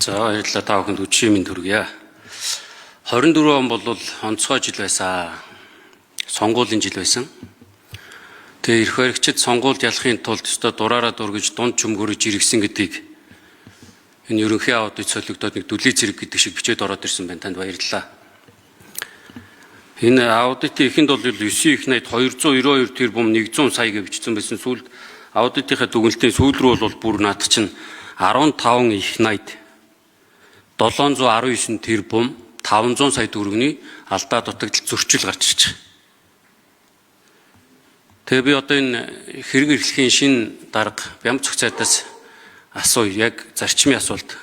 За баярлалаа та бүхэнд өчигдөр минь төргийа. 24 он бол онцгой жил байсан. Сонгуулийн жил байсан. Тэгээ эрх баригчид сонгуульд ялахын тулд өстой дураараа дургиж дунд чөмгөрөж иргсэн гэдгийг энэ ерөнхий аудит солигдоод нэг дүлий зэрэг гэдэг шиг бичээд ороод ирсэн байна. Танд баярлалаа. Энэ аудитын эхэнд бол 9 их найд 292 тэрбум 100 сая гэж бичсэн байсан. Сүүлд аудитынхаа дүгнэлтийн сүүл рүү бол бүр наадах чинь 15 их найд 719 тэрбум 500 сая төгрөгийн алдаа дутагдал зөрчил гарч ирж байгаа. Тэгээ би одоо энэ хэрэг эрхлэхийн шинэ дарга Бямц цогцоодоос асууя. Яг зарчмын асуулт.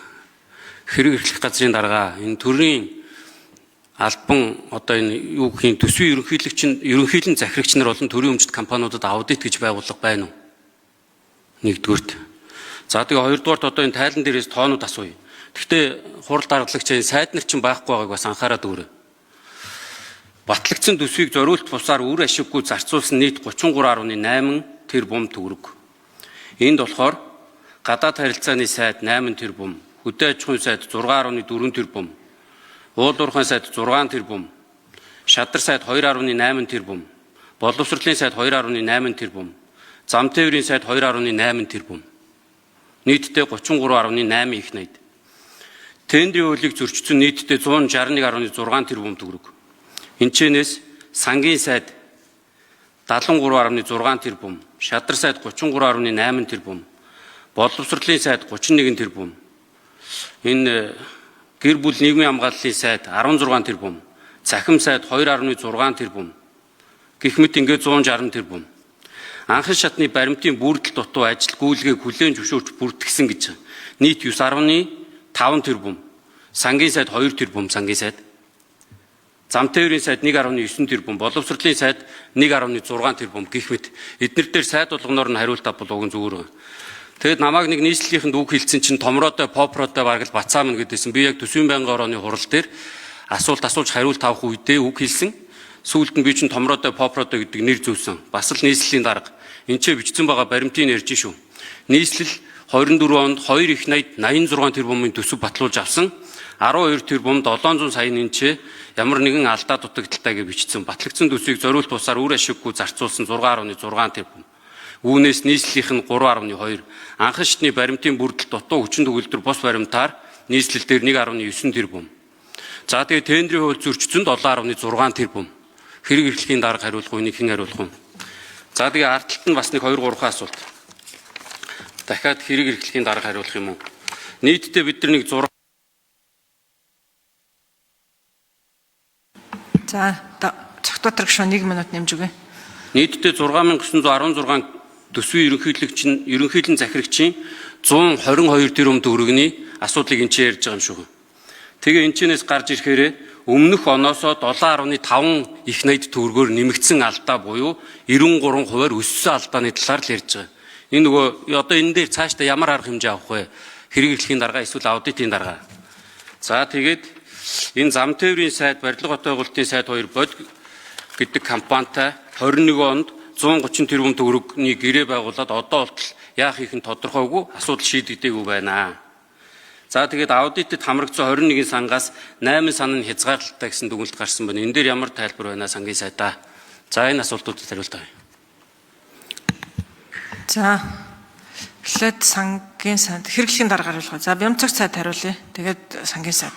Хэрэг эрхлэх газрын дарга энэ төрийн албан одоо энэ юу гэхийн төсвийн ерөнхийлөн захирагч нар болон төрийн өмчт компаниудад аудит гэж байгууллага байна уу? Нэгдүгürt. За тэгээ хоёрдугаарт одоо энэ тайлан дээрээс тоонууд асууя. Гэхдээ хурал даргалагчийн сайд нар чинь байхгүй байгааг бас анхаараад өгөөрэй. Батлагдсан төсвийг зориулт бусаар үр ашиггүй зарцуулсан нийт 33.8 тэрбум төгрөг. Энд болохоор гадаад харилцааны сайд 8 тэрбум, хөдөө аж ахуйн сайд 6.4 тэрбум, уул уурхайн сайд 6 тэрбум, шадар сайд 2.8 тэрбум, боловсролын сайд 2.8 тэрбум, зам тээврийн сайд 2.8 тэрбум. Нийтдээ 33.8 их найд. Тендерийн хуулийг зөрчсөн нийтдээ 161.6 тэрбум төгрөг. Энчнээс сангийн сайд 73.6 тэрбум, шадар сайд 33.8 тэрбум, боловсролын сайд 31 тэрбум. Энэ гэр бүл нийгмийн хамгааллын сайд 16 тэрбум, цахим сайд 2.6 тэрбум. Гэх мэт ингээд 160 тэрбум. Анхан шатны баримтын бүрдэл дутуу ажил гүйцэлгийг хүлээн зөвшөөрч бүртгэсэн гэж нийт 9.5 тэрбум. Сангийн сайд 2 тэрбум, сангийн сайд. Зам тээврийн сайд 1.9 тэрбум, боловсролын сайд 1.6 тэрбум гэх мэт эднэр дээр сайд болгоноор нь хариулт авбал уг нь зүгээр. Тэгэд намайг нэг нийслэлийнхэнд үг хэлсэн чинь томроотой попротой бараг л бацаа мэн гэдээсэн. Би яг төсвийн байнгын орооны хурал дээр асуулт асууж хариулт авах үедээ үг хэлсэн. Сүүлд нь би чинь томроотой попротой гэдэг нэр зөөсөн. Бас л нийслэлийн дарга. Энд ч бичсэн байгаа баримтыг ярьж шүү. Нийслэл 24 онд 2 их найд 86 тэрбумын төсөв батлуулж авсан. 12 тэрбум 700 сая нэнчээ ямар нэгэн алдаа дутагдaltaй гэж бичсэн. Батлагдсан төсвийг зориулт бусаар үр ашиггүй зарцуулсан 6.6 тэрбум. Үүнээс нийслэлийнх нь 3.2. Анхан шатны баримтын бүрдэл дутуу хүчин төгөлдөр бос баримтаар нийслэл дээр 1.9 тэрбум. За тэгээ тендерийн хууль зөрчсөн 7.6 тэрбум. Хэрэг эрхлэхийн дарга хариулах уу, нэг хэн хариулах уу? За тэгээ ард талд нь бас нэг 2-3 асуулт. Дахиад хэрэг эрхлэхийн дарга хариулах юм уу? Нийтдээ бид нар нэг 6. За цогтотор гүшүүн 1 минут нэмж өгье. Нийтдээ 6916 төсвийн ерөнхийлөн захирагчийн 122 тэрбум төгрөгийн асуудлыг энэ ч ярьж байгаа юм шүү. Тэгээ энэчнээс гарч ирэхээр өмнөх оноосоо 7.5 их найд төгрөгөөр нэмэгдсэн алдаа буюу 93% өссөн алдааны талаар л ярьж байгаа. Энэ нөгөө одоо энэ дээр цаашдаа ямар арга хэмжээ авах вэ? Хэрэг эрхлэхийн дарга эсвэл аудитын дарга. За тэгээд энэ зам тээврийн сайд, барилга хотын байгуулалтын сайд 2 бод гэдэг компанитай 21 онд 130 тэрбум төгрөгийн гэрээ байгуулад одоо болтол яах их нь тодорхойгүй асуудал шийдэгдээгүй байна. За тэгээд аудитэд хамрагдсан 21 сангаас 8 сан нь хязгаарлалтай гэсэн дүгнэлт гарсан байна. Энэ дээр ямар тайлбар байна сангийн сайдаа? За энэ асуултуудад хариулт авъя. За эхлээд сангийн сайд хэрэглэхийн дарга хариулах. За Бямцагц сайд хариулъя. Тэгээд сангийн сайд.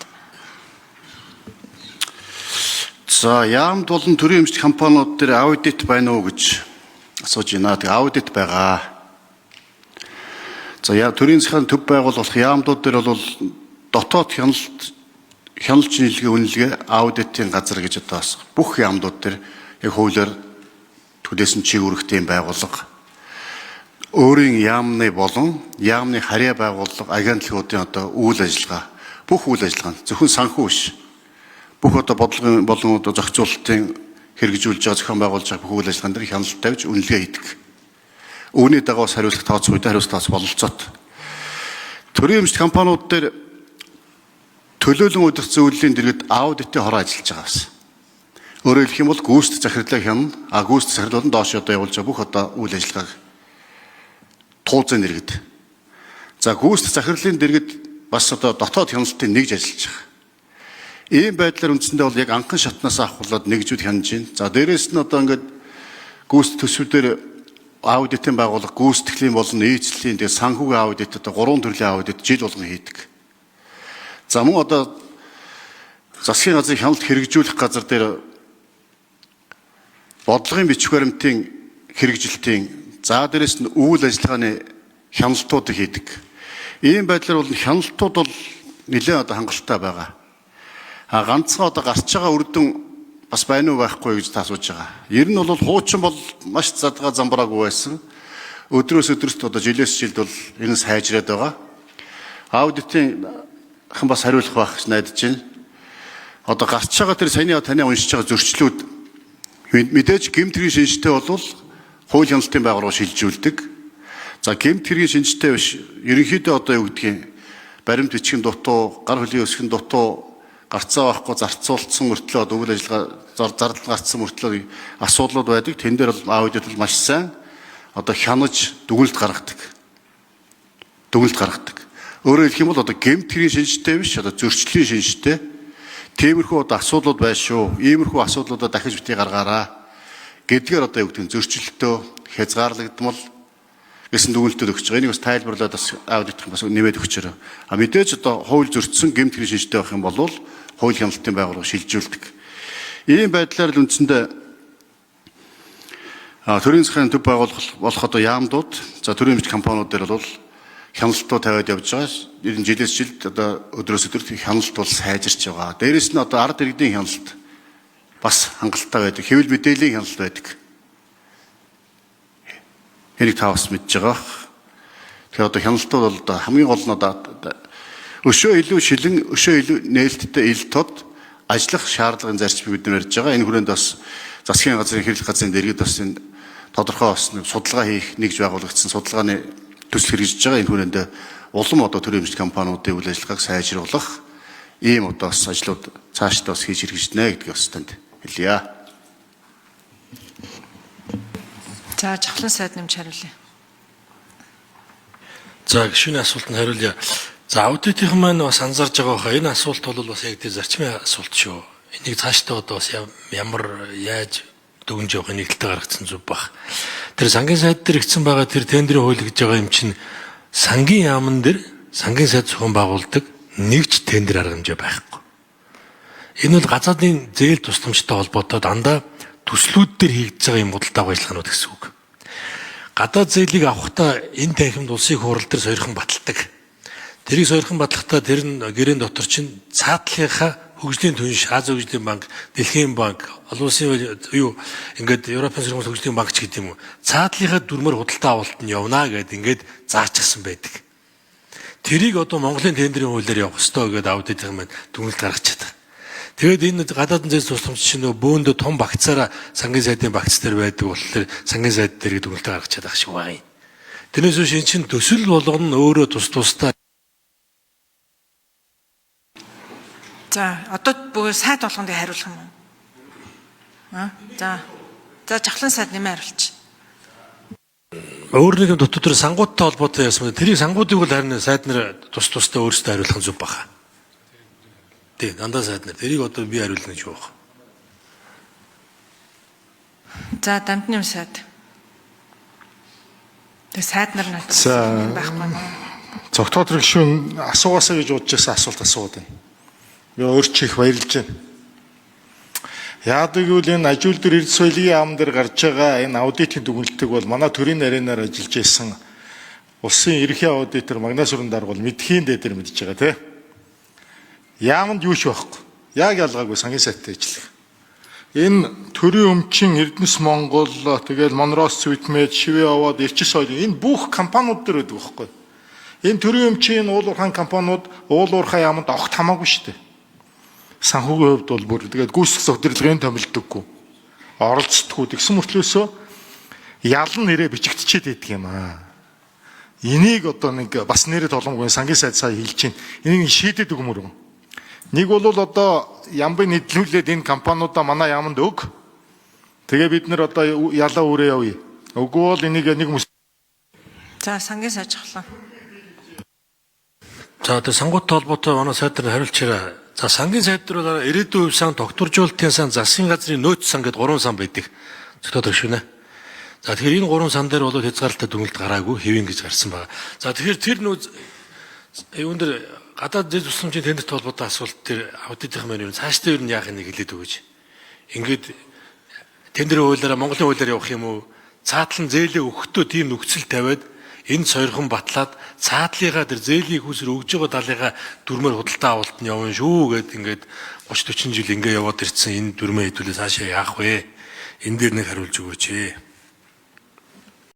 За яамд болон төрийн эмчит компаниуд дээр аудит байна уу гэж асууж байна. Тэгээ аудит байгаа. За төрийн засгийн төв байгуулах яамдууд дээр бол дотоод хяналт шинжилгээ үнэлгээ аудитын газар гэж одоо бас бүх яамдууд дээр яг хуулиар төлөөсөн чиг үүрэгтэй байгууллага өөрийн яамны болон яамны харьяа байгууллага агентлагуудын одоо үйл ажиллагаа бүх үйл ажиллагаа зөвхөн санхүү биш бүх одоо бодлогын болон одоо зохицуулалтын хэрэгжүүлж байгаа зохион байгуулж байгаа бүх үйл ажиллагаан дээр хяналт тавьж үнэлгээ хийдэг. Үүний дагуу хариулах тооцоогоо хариулах тооцоо бололцоот. Төрийн эмчит компаниуд дээр төлөөлөн удирдах зөвлөлийн дэргэд аудитын хороо ажиллаж байгаа бас. Өөрөөр хэлэх юм бол гүйцэтгэх захирлаа хянана, гүйцэтгэх захирлууд нь доош одоо явуулж байгаа бүх одоо үйл ажиллагааг туулзын дэргэд. За гүйцэтгэх захирлын дэргэд бас одоо дотоод хяналтыг нэгж ажиллаж байгаа. Ийм байдлаар үндсэндээ бол яг анхан шатнаас авахлаад нэгжүүд хянаж байна. За дээрэс нь одоо ингээд гүйцэтгэх төсвүүдээр аудитын байгууллага гүйцэтгэлийн болон нийцлийн тэгээ санхүүгийн аудит одоо 3 төрлийн аудит жил болгон хийдэг. За мөн одоо засгийн газрын хяналт хэрэгжүүлэх газар дээр бодлогын бичиг баримтын хэрэгжилтийн за дээрэс нь үйл ажиллагааны хяналтуудыг хийдэг. Ийм байдлаар бол хяналтууд бол нэлээд одоо хангалттай байгаа. Ганцхан одоо гарч байгаа үр дүн бас байна уу байхгүй гэж асууж байгаа. Ер нь бол хуучин бол маш задгаа замбраагүй байсан. Өдрөөс өдөрт одоо жилээс жилд бол энэ сайжраад байгаа. Аудитын хэн бас хариулах байх гэж найдаж байна. Одоо гарч байгаа тэр саяны таны уншиж байгаа зөрчлүүд мэдээж гэмт хэргийн шинжтэй бол хууль хяналтын байгууллага шилжүүлдэг. За гэмт хэргийн шинжтэй биш ерөнхийдөө одоо юу гэдгийг баримт бичгийн дутуу, гар хөлийн өсгөн дутуу гарцаа байхгүй зарцуулсан мөртлөө үйл ажиллагаа зардал гарцсан мөртлөө асуудлууд байдаг. Тэн дээр бол аудит бол маш сайн одоо хянаж дүгнэлт гаргадаг. Өөрөөр хэлэх юм бол одоо гэмт хэргийн шинжтэй биш одоо зөрчлийн шинжтэй. Тиймэрхүү одоо асуудлууд байна шүү. Иймэрхүү асуудлуудаа дахиж битгий гаргаараа гэдгээр одоо юу гэдэг нь зөрчилтөө хязгаарлагдмал гэсэн дүгнэлтүүд өгч байгаа. Энийг бас тайлбарлаад бас аудитын бас нэмээд өгчөөрөө. Мэдээж одоо хууль зөрчсөн гэмт хэргийн шинжтэй байх юм бол хууль хяналтын байгууллага шилжүүлдэг. Ийм байдлаар л үндсэндээ төрийн засгийн төв байгуулах болох одоо яамдууд за төрийн эмч компаниуд дээр бол хяналтууд тавиад явж байгаа. Ер нь жилээс жилд одоо өдрөөс өдөрт хяналт бол сайжирч байгаа. Дээрээс нь одоо ард иргэдийн хяналт бас хангалттай байдаг. Хэвлэл мэдээллийн хяналт байдаг. Энийг та бас мэдж байгаа. Тэгэхээр одоо хяналтууд бол одоо хамгийн гол нь одоо өшөө илүү шилэн, өшөө илүү нээлттэй ил тод ажиллах шаардлагын зарчмыг бид нар ярьж байгаа. Энэ хүрээнд бас засгийн газрын хэрэглэх газрын дэргэд бас энэ тодорхой бас судалгаа хийх нэгж байгуулагдсан судалгааны төсөл хэрэгжиж байгаа. Энэ хүрээнд улам одоо төрийн эмч компаниудын үйл ажиллагааг сайжруулах ийм одоо бас ажлууд цаашдаа бас хийж хэрэгжинэ гэдгийг бас танд хэлье. За жавхлан сайд нэмж хариулъя. За гишүүний асуултанд хариулъя. За аудитын маань бас анзаарж байгаа хаа энэ асуулт бол бас яг тэр зарчмын асуулт шүү. Энийг цаашдаа одоо бас ямар яаж дүгнж явах нэг талтай гаргацсан зүв баг. Тэр сангийн сайд дээр игдсэн байгаа тэр тендерийн хууль гэж байгаа юм чинь сангийн яамн дээр сангийн сайд зохион байгуулдаг нэгж тендер арга хэмжээ байхгүй. Энэ бол газаадын зээл тусламжтай холбоотой дандаа төслүүд дээр хийгдэж байгаа юм худалдаа ажиллагаанууд гэсэн үг. Гадаад зээлийг авахдаа энэ танхимд улсын хурал дээр сойрхон баталдаг. Тэрийг сойрхон батлахдаа тэр нь гэрээний дотор чинь цаатлынхаа хөгжлийн түнш, Азийн хөгжлийн банк, Дэлхийн банк, олон улсын юу ингээд Европын сөргөл хөгжлийн банк ч гэдэг юм уу. Цаатлынхаа дүрмээр худалдаа авалт нь явна гэд ингээд заачсан байдаг. Тэрийг одоо Монголын тендерийн хуулиар явах ёстой гэдээ аудитын маань дүгнэлт гаргаж чадах. Тэгээд энэ гадаадын зээл тусламж чинь нөгөө бөөндө том багцаараа сангийн сайдын багц дээр байдаг болохоор сангийн сайд дээр дүгнэлт гаргаж чадах шиг байгаа юм. Тэрнээс биш энэ чинь төсөл болгоно нь өөрөө тусдаа. За одоо бүгд сайд болгонд хариулах юм уу? За жавхлан сайд нэмээ хариулчих. Өөр нэгэн дотор сангуудтай холбоотой яасан. Тэрийг сангуудыг бол харин сайд нар тусдаа өөрсдөө хариулах зүг баха. Тэг дандаа сайд нар тэрийг одоо би хариулна гэж байна. За дамтны сайд. Тэг сайд нар надад байхгүй. Цогтоод гишүүн асуугаасаа гэж бодож байсан асуулт асууад байна. Би өөрчилж их баярлж байна. Яадаг гэвэл энэ ажил дээр эрдэс соёлын яам дээр гарч байгаа энэ аудитын дүгнэлтийг бол манай төрийн нарийнаар ажиллаж байсан улсын ерхий аудитор Магнас Сүрэн дарга бол мэдхийн дээр мэдж байгаа тийм. Яамд юу ч байхгүй. Яг ялгаагүй сангийн сайттай ажиллах. Энэ төрийн өмчин Эрдэнэс Монгол тэгэл Монроос Цвитмед Шивээ аваад Эрчис соёлын энэ бүх компаниуд дээр байдаг байхгүй. Энэ төрийн өмчийн уул уурхайн компаниуд уул уурхай яамд огт хамаагүй шүү дээ. Санхүүгийн хувьд бол бүр тэгээд гүйцэтгэх удирдлагын томилдоггүй. Оролцдоггүй гэсэн мөртлөөсөө ялан нэрээ бичигдчихэд байдаг юм аа. Энийг одоо нэг бас нэрээ толомгүй сангийн сайд сая хэлж чинь. Энийг шийдэд өгмөр. Нэг бол одоо ямбыг нийтлүүлээд энэ компаниудаа манай яамд өг. Тэгээ бид нэр одоо ялаа үрээ явъя. Үгүй бол энийг нэг За сангийн сайд жавхлан. За тэр сангуудтай холбоотой манай сайд нар хариулчаарай. За сангийн сайд нар бол ирээдүйн үе сан, докторжуулалтын сан, засгийн газрын нөөц сан гэдэг 3 сан байдаг. Зөвхөн төшгөнэ. За тэгэхээр энэ 3 сан дээр бол хязгаарлалтай дүгнэлт гараагүй хэвэн гэж гарсан байна. За тэгэхээр тэр нөөц юун дээр гадаад зээл тусламжийн тендерт холбоотой асуулт тэр аудитын маань юу цаашдаа юу яах нэг хэлээд өгөөч. Ингээд тендерийн хуулиараа Монголын хуулиар явах юм уу? Цаатлан зээлээ өгөхдөө тийм нөхцөл тавиад энэ сойрхон батлаад цаатлынхаа тэр зээлийн хүүсэр өгж байгаа далыгаа дүрмээр худалдаа авалт нь явна шүү гэд ингээд 30 40 жил ингээ яваад ирсэн энэ дүрмээ хэдүүлээ цаашаа яах вэ? Энэ дээр нэг хариулж өгөөч ээ.